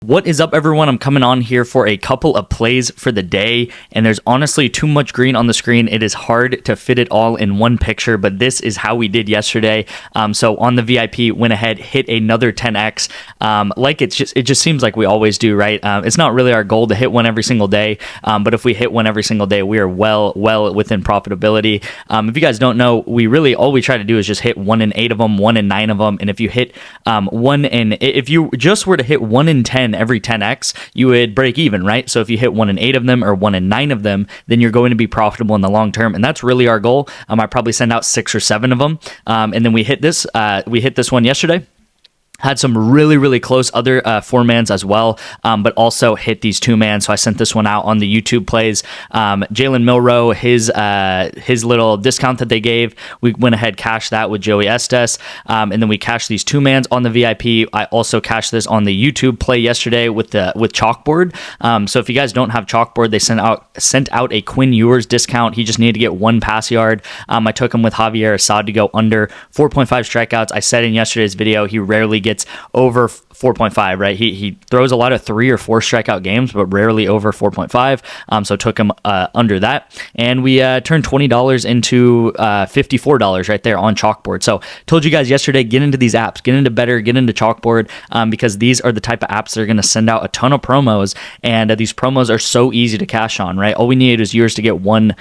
What is up, everyone? I'm coming on here for a couple of plays for the day, and there's honestly too much green on the screen. It is hard to fit it all in one picture, but this is how we did yesterday. So on the VIP, went ahead, hit another 10x. It just seems like we always do, right? It's not really our goal to hit one every single day, but if we hit one every single day, we are well within profitability. If you guys don't know, all we try to do is just hit 1 in 8 of them, 1 in 9 of them, and if you hit if you just were to hit 1 in 10 every 10x, you would break even, right? So if you hit 1 in 8 of them or 1 in 9 of them, then you're going to be profitable in the long term, and that's really our goal. I probably send out 6 or 7 of them, and then we hit this one yesterday. Had some really close other 4-mans as well, but also hit these 2-mans. So I sent this one out on the YouTube plays. Jalen Milroe, his little discount that they gave, we went ahead, cashed that with Joey Estes, and then we cashed these 2-mans on the VIP. I also cashed this on the YouTube play yesterday with Chalkboard. So if you guys don't have Chalkboard, they sent out a Quinn Ewers discount. He just needed to get 1 pass yard. I took him with Javier Assad to go under 4.5 strikeouts. I said in yesterday's video, he rarely gets over 4.5, right? He throws a lot of 3 or 4 strikeout games, but rarely over 4.5. So took him under that, and we turned $20 into $54 right there on Chalkboard. So told you guys yesterday, get into these apps, get into Better, get into Chalkboard, because these are the type of apps that are going to send out a ton of promos, and these promos are so easy to cash on, right? All we needed is yours to get 1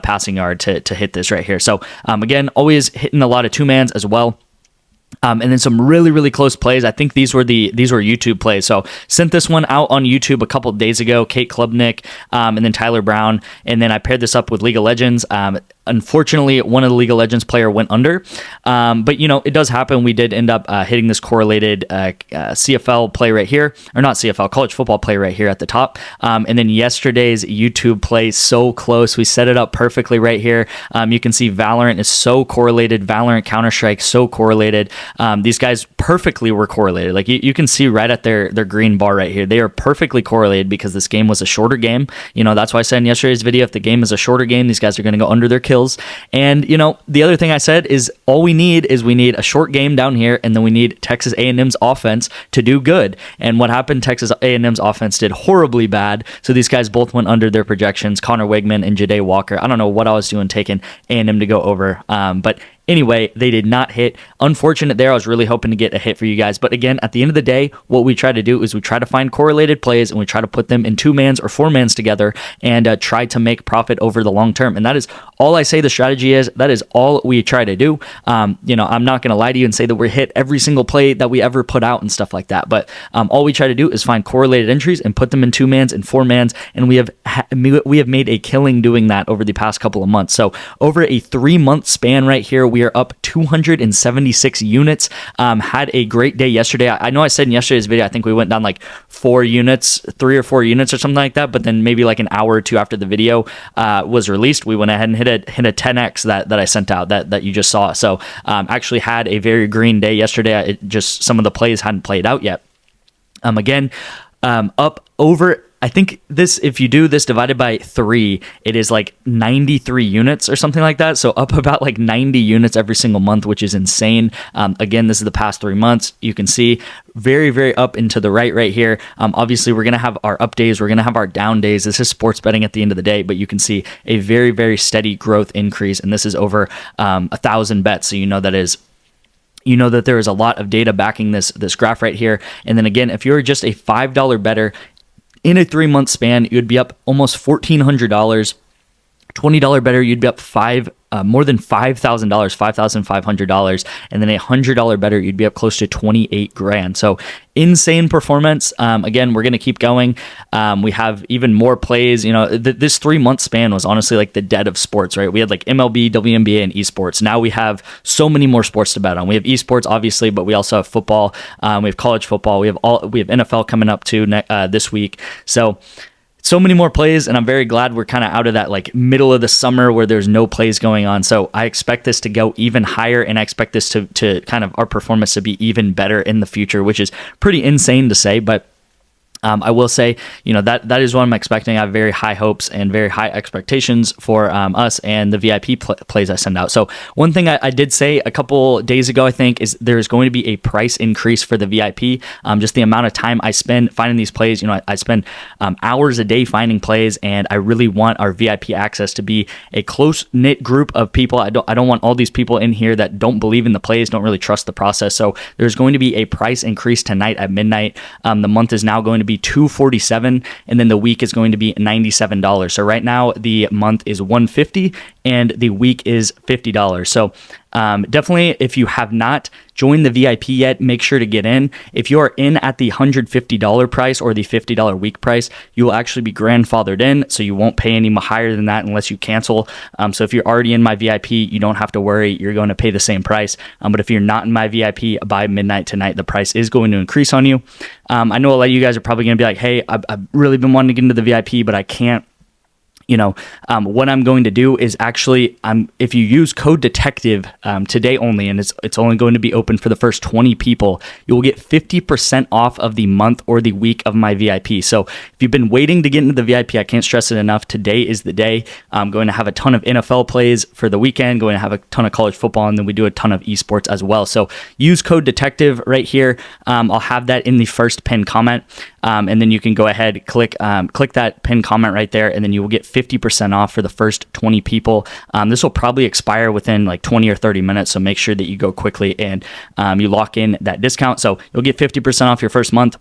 passing yard to hit this right here. So again, always hitting a lot of 2-mans as well. And then some really close plays. I think these were YouTube plays. So sent this one out on YouTube a couple of days ago. Kate Klubnik, and then Tyler Brown, and then I paired this up with League of Legends. Unfortunately, one of the League of Legends player went under, but it does happen. We did end up hitting this correlated CFL play right here, or not CFL, college football play right here at the top. And then yesterday's YouTube play, so close. We set it up perfectly right here. You can see Valorant is so correlated. Valorant, Counter-Strike, so correlated. These guys perfectly were correlated. Like you can see right at their green bar right here. They are perfectly correlated because this game was a shorter game. That's why I said in yesterday's video, if the game is a shorter game, these guys are going to go under their kills. And the other thing I said is all we need a short game down here, and then we need Texas A&M's offense to do good. And what happened? Texas A&M's offense did horribly bad. So these guys both went under their projections. Connor Wegman and Jade Walker. I don't know what I was doing taking A&M to go over, but anyway, they did not hit. Unfortunate there. I was really hoping to get a hit for you guys. But again, at the end of the day, what we try to do is we try to find correlated plays, and we try to put them in 2-mans or 4-mans together, and try to make profit over the long term. And that is all I say the strategy is. That is all we try to do. I'm not going to lie to you and say that we hit every single play that we ever put out and stuff like that. But all we try to do is find correlated entries and put them in 2-mans and 4-mans. And we have made a killing doing that over the past couple of months. So over a 3-month span right here, we are up 276 units. Had a great day yesterday. I know I said in yesterday's video, I think we went down like 3 or 4 units or something like that, but then maybe like an hour or 2 after the video was released, we went ahead and hit a 10x that I sent out that you just saw. So actually had a very green day yesterday. Some of the plays hadn't played out yet. Up over, I think this, if you do this divided by 3, it is like 93 units or something like that. So up about like 90 units every single month, which is insane. Again, this is the past 3 months. You can see very up into the right here. Obviously, we're going to have our up days. We're going to have our down days. This is sports betting at the end of the day, but you can see a very steady growth increase. And this is over 1,000 bets. So that there is a lot of data backing this graph right here. And then again, if you're just a $5 bettor, in a 3-month span, you'd be up almost $1,400. $20 bettor, you'd be up more than $5,000, $5,500, and then a $100 bettor, you'd be up close to $28,000. So insane performance. Again, we're going to keep going. We have even more plays. This 3-month span was honestly like the dead of sports, right? We had like MLB, WNBA, and esports. Now we have so many more sports to bet on. We have esports, obviously, but we also have football. We have college football. We have NFL coming up too this week. So many more plays, and I'm very glad we're kind of out of that like middle of the summer where there's no plays going on. So I expect this to go even higher, and I expect this to kind of our performance to be even better in the future, which is pretty insane to say, but I will say, that is what I'm expecting. I have very high hopes and very high expectations for us and the VIP plays I send out. So one thing I did say a couple days ago, I think, is there's going to be a price increase for the VIP. Just the amount of time I spend finding these plays. I spend hours a day finding plays, and I really want our VIP access to be a close-knit group of people. I don't want all these people in here that don't believe in the plays, don't really trust the process. So there's going to be a price increase tonight at midnight. The month is now going to be $247, and then the week is going to be $97. So right now the month is $150 and the week is $50. So definitely, if you have not joined the VIP yet, make sure to get in. If you are in at the $150 price or the $50 week price, you will actually be grandfathered in, so you won't pay any higher than that unless you cancel. So if you're already in my VIP, you don't have to worry. You're going to pay the same price. But if you're not in my VIP by midnight tonight, the price is going to increase on you. I know a lot of you guys are probably going to be like, hey, I've really been wanting to get into the VIP, but I can't. What I'm going to do is actually, if you use code detective today only, and it's only going to be open for the first 20 people, you will get 50% off of the month or the week of my VIP. So if you've been waiting to get into the VIP, I can't stress it enough. Today is the day. I'm going to have a ton of NFL plays for the weekend, going to have a ton of college football, and then we do a ton of esports as well. So use code detective right here. I'll have that in the first pinned comment. And then you can go ahead, click that pinned comment right there, and then you will get 50% off for the first 20 people. This will probably expire within like 20 or 30 minutes, so make sure that you go quickly and you lock in that discount. So you'll get 50% off your first month.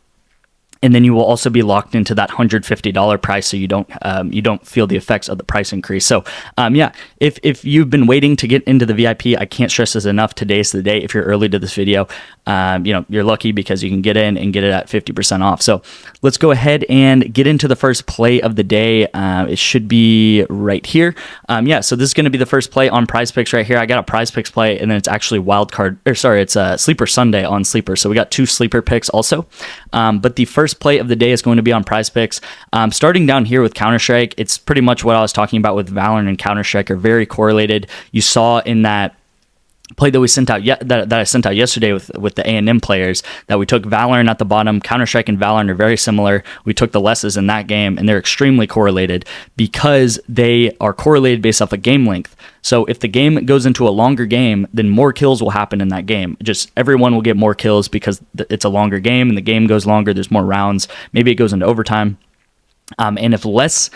And then you will also be locked into that $150 price, so you don't feel the effects of the price increase. So if you've been waiting to get into the VIP, I can't stress this enough. Today's the day. If you're early to this video, you're lucky because you can get in and get it at 50% off. So let's go ahead and get into the first play of the day. It should be right here. So this is going to be the first play on PrizePicks right here. I got a PrizePicks play, and then it's actually it's a Sleeper Sunday on Sleeper. So we got 2 sleeper picks also. But the first play of the day is going to be on PrizePicks. Starting down here with Counter-Strike, it's pretty much what I was talking about with Valorant and Counter-Strike are very correlated. You saw in that play that we sent out that I sent out yesterday with the A&M players that we took Valorant at the bottom. Counter-Strike and Valorant are very similar. We took the lesses in that game, and they're extremely correlated because they are correlated based off of game length. So if the game goes into a longer game, then more kills will happen in that game. Just everyone will get more kills because it's a longer game and the game goes longer. There's more rounds. Maybe it goes into overtime. And if less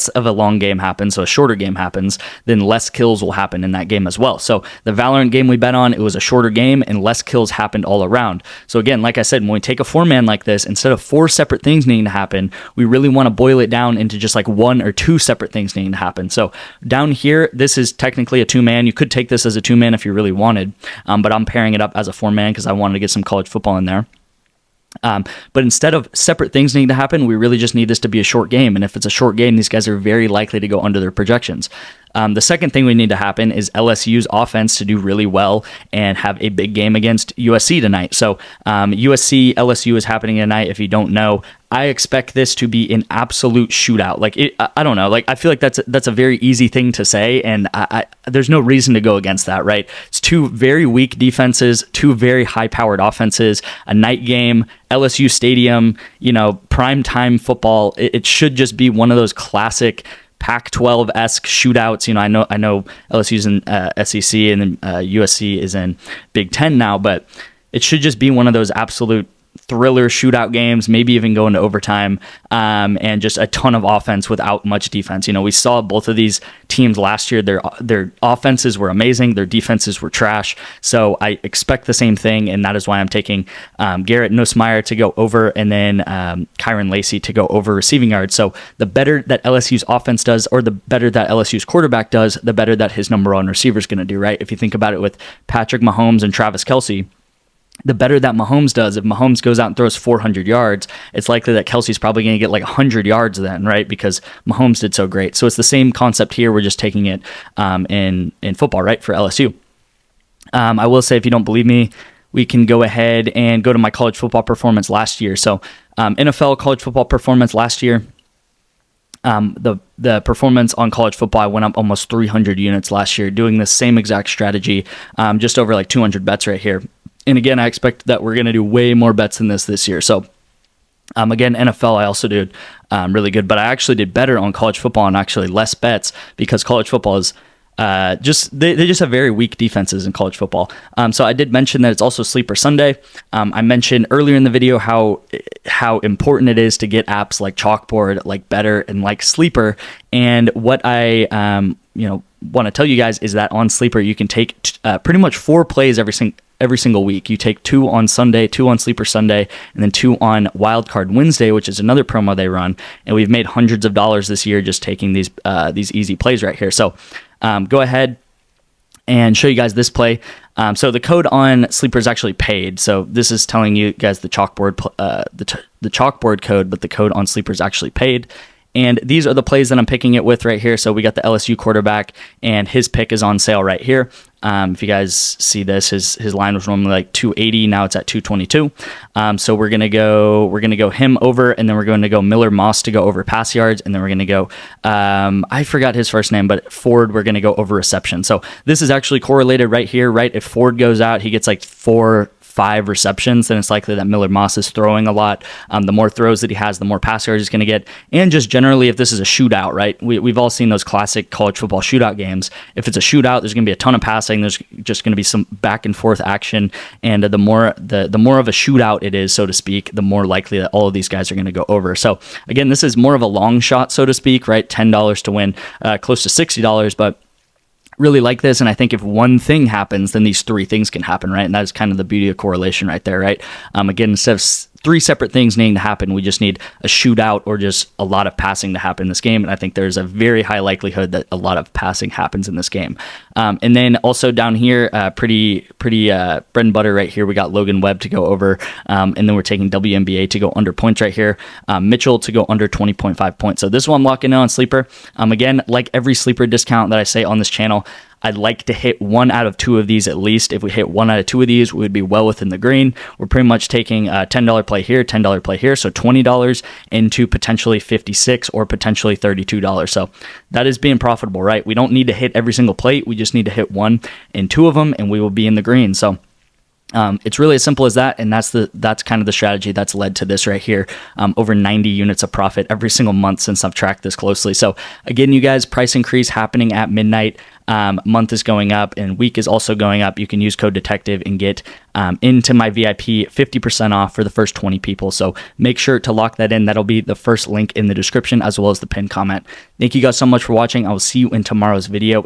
of a long game happens, so a shorter game happens, then less kills will happen in that game as well. So the Valorant game we bet on, it was a shorter game and less kills happened all around. So again, like I said, when we take a 4-man like this, instead of 4 separate things needing to happen, we really want to boil it down into just like 1 or 2 separate things needing to happen. So down here, this is technically a 2-man. You could take this as a 2-man if you really wanted, but I'm pairing it up as a 4-man because I wanted to get some college football in there. But instead of separate things needing to happen, we really just need this to be a short game. And if it's a short game, these guys are very likely to go under their projections. The second thing we need to happen is LSU's offense to do really well and have a big game against USC tonight. So USC LSU is happening tonight. If you don't know, I expect this to be an absolute shootout. I don't know. I feel like that's a very easy thing to say, and there's no reason to go against that, right? It's 2 very weak defenses, 2 very high-powered offenses, a night game, LSU Stadium, prime time football. It should just be one of those classic Pac-12-esque shootouts. I know LSU's in SEC and then USC is in Big Ten now, but it should just be one of those absolute thriller shootout games, maybe even go into overtime, and just a ton of offense without much defense. We saw both of these teams last year. Their offenses were amazing. Their defenses were trash. So I expect the same thing, and that is why I'm taking Garrett Nussmeier to go over and then Kyron Lacey to go over receiving yards. So the better that LSU's offense does, or the better that LSU's quarterback does, the better that his number 1 receiver is going to do, right? If you think about it with Patrick Mahomes and Travis Kelce, the better that Mahomes does, if Mahomes goes out and throws 400 yards, it's likely that Kelsey's probably going to get like 100 yards then, right? Because Mahomes did so great. So it's the same concept here. We're just taking it in football, right, for LSU. I will say, if you don't believe me, we can go ahead and go to my college football performance last year. So NFL college football performance last year, the performance on college football, I went up almost 300 units last year doing the same exact strategy, just over like 200 bets right here. And again, I expect that we're going to do way more bets than this year. So Again, NFL, I also did really good, but I actually did better on college football and actually less bets because college football is they just have very weak defenses in college football. So I did mention that it's also Sleeper Sunday. I mentioned earlier in the video how important it is to get apps like Chalkboard, like Better, and like Sleeper. And what I want to tell you guys is that on Sleeper you can take pretty much 4 plays every single week. You take 2 on Sunday, 2 on Sleeper Sunday, and then 2 on Wildcard Wednesday, which is another promo they run. And we've made hundreds of dollars this year just taking these easy plays right here. So go ahead and show you guys this play. So the code on Sleeper is actually paid. So this is telling you guys the chalkboard the chalkboard code, but the code on Sleeper is actually paid. And these are the plays that I'm picking it with right here. So we got the LSU quarterback, and his pick is on sale right here. If you guys see this, his line was normally like 280. Now it's at 222. So we're gonna go him over, and then we're going to go Miller Moss to go over pass yards, and then we're gonna go I forgot his first name, but Ford we're gonna go over reception. So this is actually correlated right here, right? If Ford goes out, he gets like 4-5 receptions, then it's likely that Miller Moss is throwing a lot. The more throws that he has, the more pass yards he's going to get. And just generally, if this is a shootout, right? We've all seen those classic college football shootout games. If it's a shootout, there's going to be a ton of passing. There's just going to be some back and forth action. And the more of a shootout it is, so to speak, the more likely that all of these guys are going to go over. So again, this is more of a long shot, so to speak, right? $10 to win, close to $60, but really like this. And I think if one thing happens, then these 3 things can happen, right? And that is kind of the beauty of correlation right there, right? Again, instead of 3 separate things needing to happen, we just need a shootout or just a lot of passing to happen in this game. And I think there's a very high likelihood that a lot of passing happens in this game. And then also down here, pretty bread and butter right here, we got Logan Webb to go over. And then we're taking WNBA to go under points right here. Mitchell to go under 20.5 points. So this one I'm locking in on Sleeper. Again, like every Sleeper discount that I say on this channel, I'd like to hit 1 out of 2 of these at least. If we hit 1 out of 2 of these, we would be well within the green. We're pretty much taking a $10 play here, $10 play here, so $20 into potentially $56 or potentially $32. So that is being profitable, right? We don't need to hit every single plate. We just need to hit 1 and 2 of them, and we will be in the green. So it's really as simple as that, and that's kind of the strategy that's led to this right here. Over 90 units of profit every single month since I've tracked this closely. So again, you guys, price increase happening at midnight. Month is going up and week is also going up. You can use code detective and get into my VIP 50% off for the first 20 people. So make sure to lock that in. That'll be the first link in the description as well as the pinned comment. Thank you guys so much for watching. I will see you in tomorrow's video.